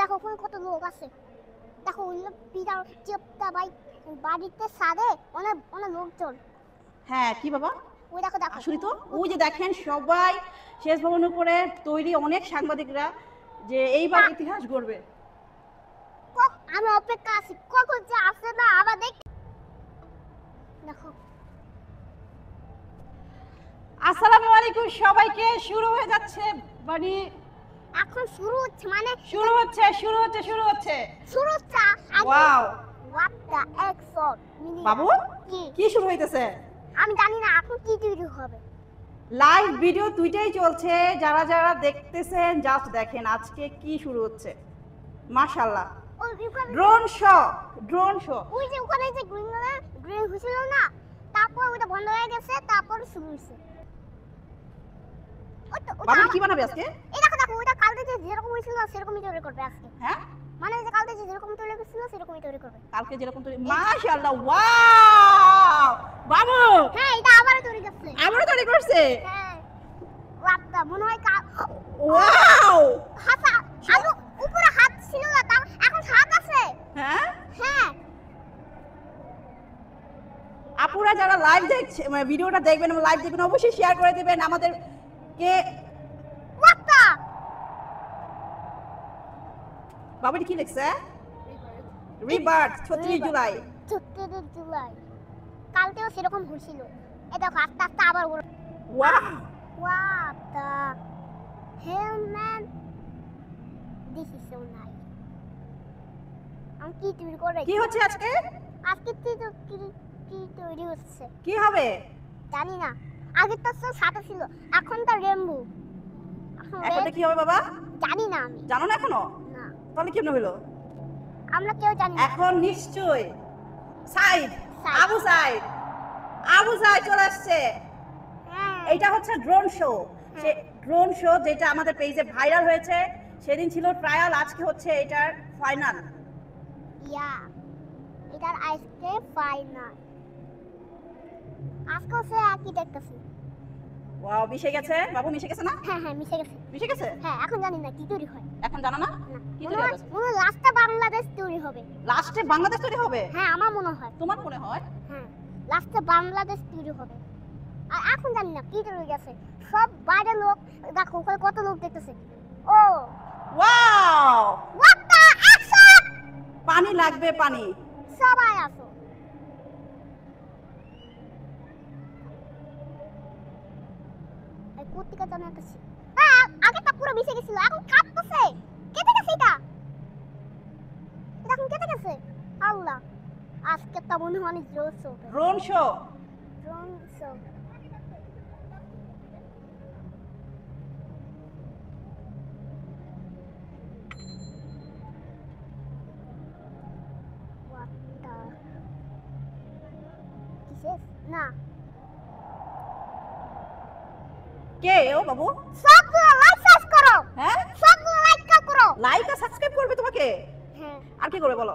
দেখো ওখানে কত লোক আছে। দেখো ওই পিটার চেপটা বাড়িতে সাদে অনেক অনেক লোকজন। হ্যাঁ কি বাবা? ওই দেখো দেখো আসলে তো ওই যে দেখেন সবাই শেষ ভবনের উপরে তৈরি, অনেক সাংবাদিকরা যে এইবার ইতিহাস গড়বে। আমি অপেক্ষা আছি কখন যে আসে না আবার দেখো। আসসালামু আলাইকুম সবাইকে। শুরু হয়ে যাচ্ছে মানে এখন শুরু হচ্ছে মানে শুরু হচ্ছে ওয়াও হোয়াট দ্য এক্সট বাবু কি শুরু হইতেছে? আমি জানি না এখন কি তৈরি হবে। লাইভ ভিডিও দুইটাই চলছে, যারা যারা দেখতেছেন জাস্ট দেখেন আজকে কি শুরু হচ্ছে। মাশাআল্লাহ ড্রোন শো ওই যে ওখানে যে গ্রিন হয়েছিল না, তারপর ওটা বন্ধ হয়ে গেছে, তারপর শুরু হয়েছে। বাবু কি বানাবে আজকে? এই দেখো দেখো ওটা কালকে যে যেরকম হয়েছিল সেরকমই তৈরি করবে আজকে। হ্যাঁ মানে যে কালকে যে যেরকম তৈরি করেছিল সেরকমই তৈরি করবে কালকে যেরকম তৈরি। মাশাআল্লাহ ওয়াও বাবু। হ্যাঁ এটা আবারও তৈরি করছে। হ্যাঁ ওয়াও মনে হয় ওয়াও হাত আলু উপরে হাত ছিল না, তাও এখন হাত আছে। হ্যাঁ হ্যাঁ আপুরা যারা লাইভ দেখছে মানে ভিডিওটা দেখবেন এবং লাইভ দেখবেন অবশ্যই শেয়ার করে দিবেন আমাদের কে। ওয়াও বাবু কি লিখছে? রিবার্থ 36 জুলাই। 36 জুলাই কালকেও সেরকম হয়েছিল। এই দেখো আস্তে আস্তে আবার wow What the hell, man? This is so nice. আমি কি তৈরি করে? কি হচ্ছে আজকে? আজকে কি তৈরি হচ্ছে? কি হবে? জানি না। আগে তো সাদা ছিল, এখন তো রেনবো। এখন কি হবে বাবা? জানি না আমি। জানো না এখনো? না। তাহলে কেমনে হলো? আমরা কেউ জানি না। এখন নিশ্চয় আবু সাইদ চলে আসছে। এটা হচ্ছে ড্রোন শো। সে ড্রোন শো যেটা আমাদের পেজে ভাইরাল হয়েছে, সেদিন ছিল ট্রায়াল, আজকে হচ্ছে এটার ফাইনাল। এটার আজকে ফাইনাল। আজকে সে কি দেখতেছি। ওয়াও মিশে গেছে বাবু, মিশে গেছে না? হ্যাঁ মিশে গেছে। হ্যাঁ এখন জানি না কি তৈরি হয়। এখন জানো না কি তৈরি হবে? লাস্টে বাংলাদেশ তৈরি হবে। লাস্টে বাংলাদেশ তৈরি হবে? হ্যাঁ আমার মনে হয়। তোমার মনে হয়? হ্যাঁ লাস্টে বাংলাদেশ তৈরি হবে। আর এখন জানি না কি তৈরি গেছে। সব বাইরের লোক দেখো ওখানে কত লোক দেখতেছে। ও ওয়াও হোয়াট দ্য অ্যাকশন। পানি লাগবে, পানি। সবাই আসো। এই কুত্তিকা জানা আছে। আগে তো পুরো মিশে গেছিল, এখন কাঁপতেছে। কেটে গেছে এটা। এখন কেটে গেছে। আল্লাহ আজকে তো মনে হয় অনেক জোশ হবে। ড্রোন শো না কে ও বাবু? সবগুলো লাইক সাবস্ক্রাইব করো। হ্যাঁ সবগুলো লাইক করো। লাইক আর সাবস্ক্রাইব করবে তোমাকে? হ্যাঁ আর কি করবে বলো?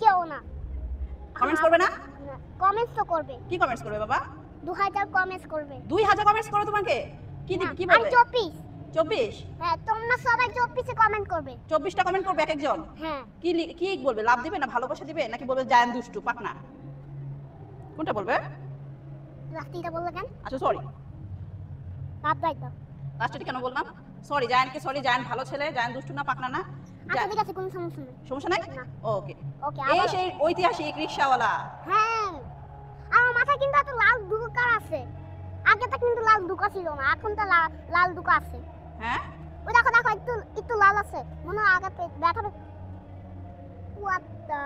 কেউ না। কমেন্টস করবে না? কমেন্টস তো করবে। কি কমেন্টস করবে বাবা? 2000 কমেন্টস করবে। 2000 কমেন্টস করো তোমাকে? কি কি বলবে? 24 হ্যাঁ তোমরা সবাই 24 এ কমেন্ট করবে। 24টা কমেন্ট করবে এক একজন। হ্যাঁ কি কি বলবে? লাভ দিবে না ভালোবাসা দিবে নাকি বলবে জায়ান দুষ্টু পাকনা? কোনটা বলবে? লাস্টিটা বললে কেন? আচ্ছা সরি, লাভ দাও তো। লাস্টে কেন বললাম? সরি জায়ানকে, সরি জায়ান ভালো ছেলে, জায়ান দুষ্টু না পাকনা না। আচ্ছা ঠিক আছে কোনো সমস্যা নেই। সমস্যা নাই? না ওকে ওকে। এই সেই ঐতিহাসিক রিকশাওয়ালা। হ্যাঁ আমার মাথায় কিন্তু এত লাল দুকার আছে। আগে তো কিন্তু লাল দুকা ছিল না, এখন তো লাল দুকা আছে। হ্যাঁ ওই দেখো দেখো একটু লাল আছে মনে হয়। আগে দেখাবে। হোয়াট দ্য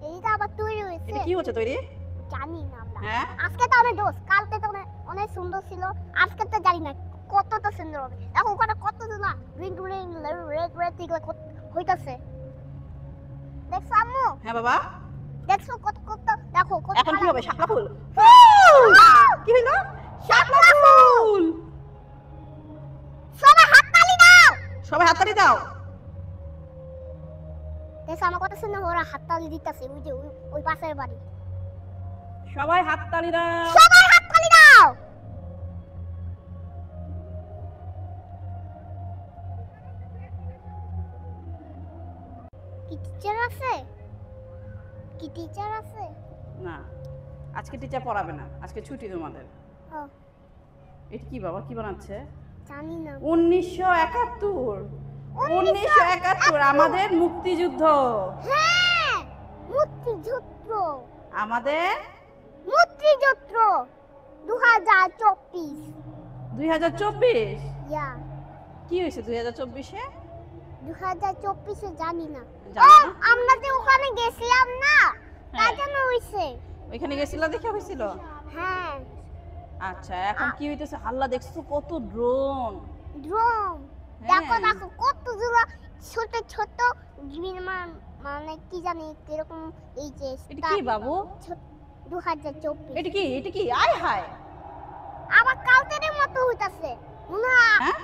এইটা আবার তৈরি হয়েছে। এটা কি হচ্ছে তৈরি? জানি না আমরা। হ্যাঁ আজকে তো অনেক দোষ, কালকে তো অনেক সুন্দর ছিল, আজকে তো জানি না কতটা সুন্দর হবে। দেখো ওখানে কত না গ্রিন রেড এগুলো হইতাছে। দেখছো আম্মু? হ্যাঁ বাবা দেখছো কত দেখো কত। এখন কি হবে? শাপলা ফুল। কি হলো? শাপলা ফুল। সবাই হাততালি দাও। সবাই হাততালি দাও। দেখো আমার কত সুন্দর ওরা হাততালি দিতেছে। ওই যে ওই পাশের বাড়ি। সবাই হাততালি দাও। সবাই হাততালি দাও। কি টিচার আছে? কি টিচার আছে? না, আজকে টিচার পড়াবে না, আজকে ছুটি তোমাদের। ও এটা কি বাবা, কি বানাচ্ছে? জানি না। 1971 1971 আমাদের মুক্তিযুদ্ধ। হ্যাঁ, মুক্তিযুদ্ধ। আমাদের মুক্তিযুদ্ধ 2024। 2024 ইয়া, কি হয়েছে 2024-এ? 2024-এ জানি না। জানো ও, না? আমরা যে ওখানে গেছিলাম না, তার হ্যাঁ। জন্য হইছে। ওইখানে গেছিলা দেখে হয়েছিল? হ্যাঁ, আচ্ছা, এখন কি হইতেছে? হাল্লা দেখছো কত ড্রোন। ড্রোন। হ্যাঁ। দেখো দেখো কতগুলো ছোট ছোট মানে কি জানি কিরকম এই যে এটা কি বাবু? 2024। এটা কি? এটা কি? আয় হায়। আবার কালকের মতো হইতাছে মনে হয়। হ্যাঁ?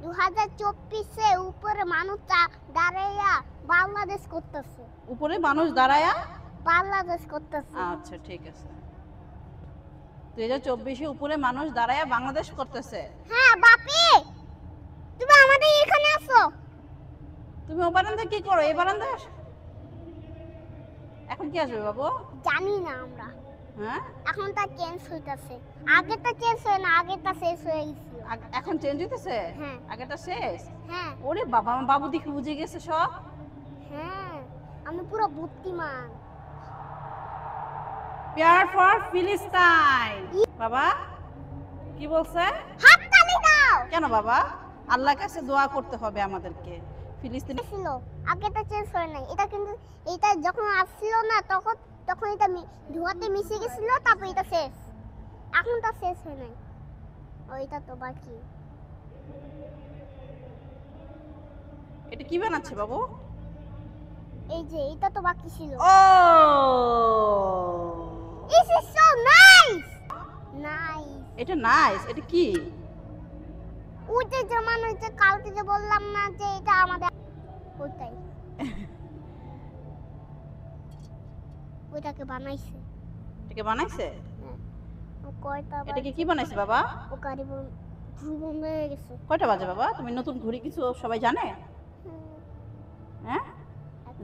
2024-এ উপরে মানুষটা দাঁড়াইয়া বাংলাদেশ করতেছে। উপরে মানুষ দাঁড়ায়া? বাংলাদেশ করতেছে। আচ্ছা, ঠিক আছে। 2024-এ উপরে মানুষ দাঁড়ায়া বাংলাদেশ করতেছে। হ্যাঁ বাপি, তুমি আমাদের এখানে আসো। তুমি ও বারান্দায় কি করো? এই বারান্দায় আসো। এখন কি আসবে বাবু? জানি না আমরা। হ্যাঁ? এখন তা চেঞ্জ হইতাছে। আগেরটা চেঞ্জ হয় না, আগেরটা শেষ হয়ে গেছিল। এখন চেঞ্জ হইতেছে? হ্যাঁ। আগেটা শেষ? হ্যাঁ ওরে বাবা, আমার বাবু দেখে বুঝে গেছে সব। হ্যাঁ, আমি পুরো বুদ্ধিমান। Pair for ফিলিস্তাইন। বাবা কি বলছে? হাততালি দাও। কেন বাবা? আল্লাহর কাছে দোয়া করতে হবে আমাদেরকে। ফিলিস্তিন ছিল, আগেরটা চেঞ্জ হয় নাই। এটা কিন্তু এটা যখন আসছিল না তখন তখন এটা ধোয়াতে মিশে গেছিল, তারপর এটা শেষ। এখন তো শেষ হয় নাই, ওইটা তো বাকি। এটা কি বানাচ্ছে বাবু? এই যে এটা তো বাকি ছিল। ও This is so nice. Nice. এটা নাইস। এটা কি? ওই যে যেমন ওই যে কালকে যে বললাম না যে এটা আমাদের ওইটাই। ওইটাকে বানাইছে। এটাকে বানাইছে? হ্যাঁ। ও কয়টা এটাকে কি বানাইছে বাবা? ও গাড়ি বন্ধ হয়ে গেছে। কয়টা বাজে বাবা? তুমি নতুন ঘড়ি কিছু সবাই জানে? হুম, হ্যাঁ?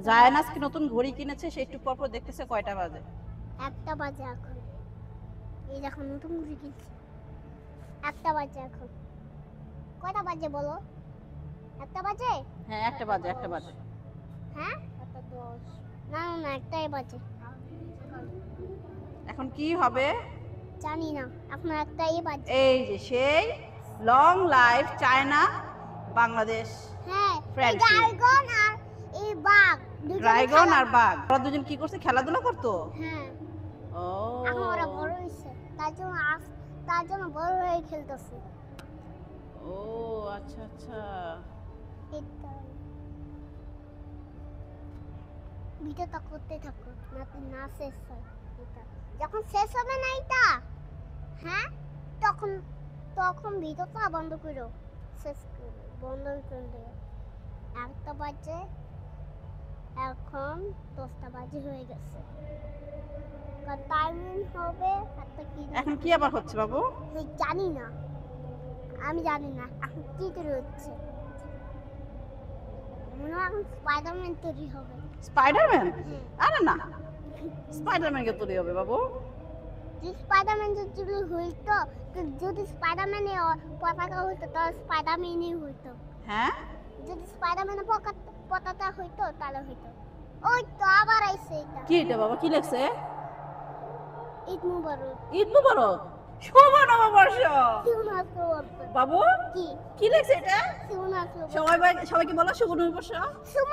জায়ান আজকে নতুন ঘড়ি কিনেছে, সেই একটু পর পর দেখতেছে কয়টা বাজে। 1টা বাজে এখন। এই দেখো নতুন ঘুরে কিনছি। 1টা বাজে এখন। কয়টা বাজে বলো? 1টা বাজে? হ্যাঁ, একটা বাজে, একটা বাজে। হ্যাঁ? 1:10। না না না, 1টাই বাজে। এখন কি হবে? জানি না, এখন 1টাই বাজে। এই যে সেই লং লাইফ চায়না বাংলাদেশ। হ্যাঁ, এই Friendship. ড্রাগন আর এই বাঘ দুজনে ড্রাগন খেলা- আর বাঘ, ওরা দুজন কি করছে? খেলাধুলা করতো? হ্যাঁ, ও এখন ওরা বড় হয়েছে, তার জন্য বড় হয়ে খেলতেছে। ও আচ্ছা আচ্ছা। এটাই। ভিডিওটা করতে থাকো, না শেষ হয় এটা। যখন শেষ হবে না এটা, হ্যাঁ, তখন তখন ভিডিওটা বন্ধ করো, শেষ করো, বন্ধ করে দেবে। 1টা বাজে, এখন 10টা বাজে হয়ে গেছে। টাইমিং হবে একটা কি এখন কি আবার হচ্ছে বাবু? আমি জানি না, আমি জানি না এখন কি তৈরি হচ্ছে। মনে হয় এখন স্পাইডারম্যান তৈরি হবে। স্পাইডারম্যান? হুম। আরে না, স্পাইডারম্যান কে তৈরি হবে বাবু? যদি স্পাইডারম্যান যদি হইতো, তো যদি স্পাইডারম্যানের পতাকা হইতো তাহলে স্পাইডারম্যানই হইতো। হ্যাঁ? যদি স্পাইডারম্যানের পতাকা হইতো তাহলে হইতো। ওই তো আবার আইছে এটা। কি এটা বাবা? কি লেখছে? ঈদ মুবারক। ঈদ মুবারক, শুভ নববর্ষ। বাবু কি কি লেখছে এটা? সবাইকে বলো শুভ নববর্ষ। শুভ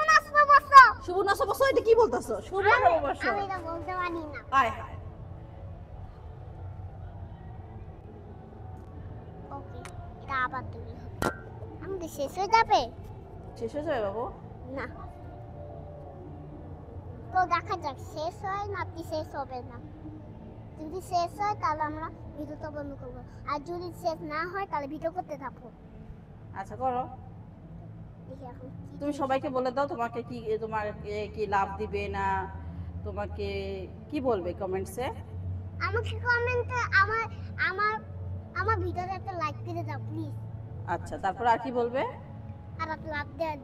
নববর্ষ। এটা কি বলতাছো? শুভ নববর্ষ। আমি এটা বলতে পারি না। হায় হায়। ওকে, এটা আবার তৈরি হবে। আমাদের শেষ হয়ে যাবে শেষ হয়ে যাবে বাবু? না, তো দেখা যাক শেষ হয় নাকি শেষ হবে না। যদি শেষ হয় তাহলে আমরা ভিডিওটা বন্ধ করবো, আর যদি শেষ না হয় তাহলে ভিডিও করতে থাকবো। আচ্ছা করো। দেখি এখন কি তুমি সবাইকে বলে দাও তোমাকে কি, তোমার কি লাভ দিবে না, তোমাকে কি বলবে কমেন্টসে? আমাকে কমেন্টে আমার আমার আমার ভিডিওতে একটা লাইক দিয়ে দাও প্লিজ, আচ্ছা, তারপর আর কি বলবে? আর একটা লাভ দেওয়া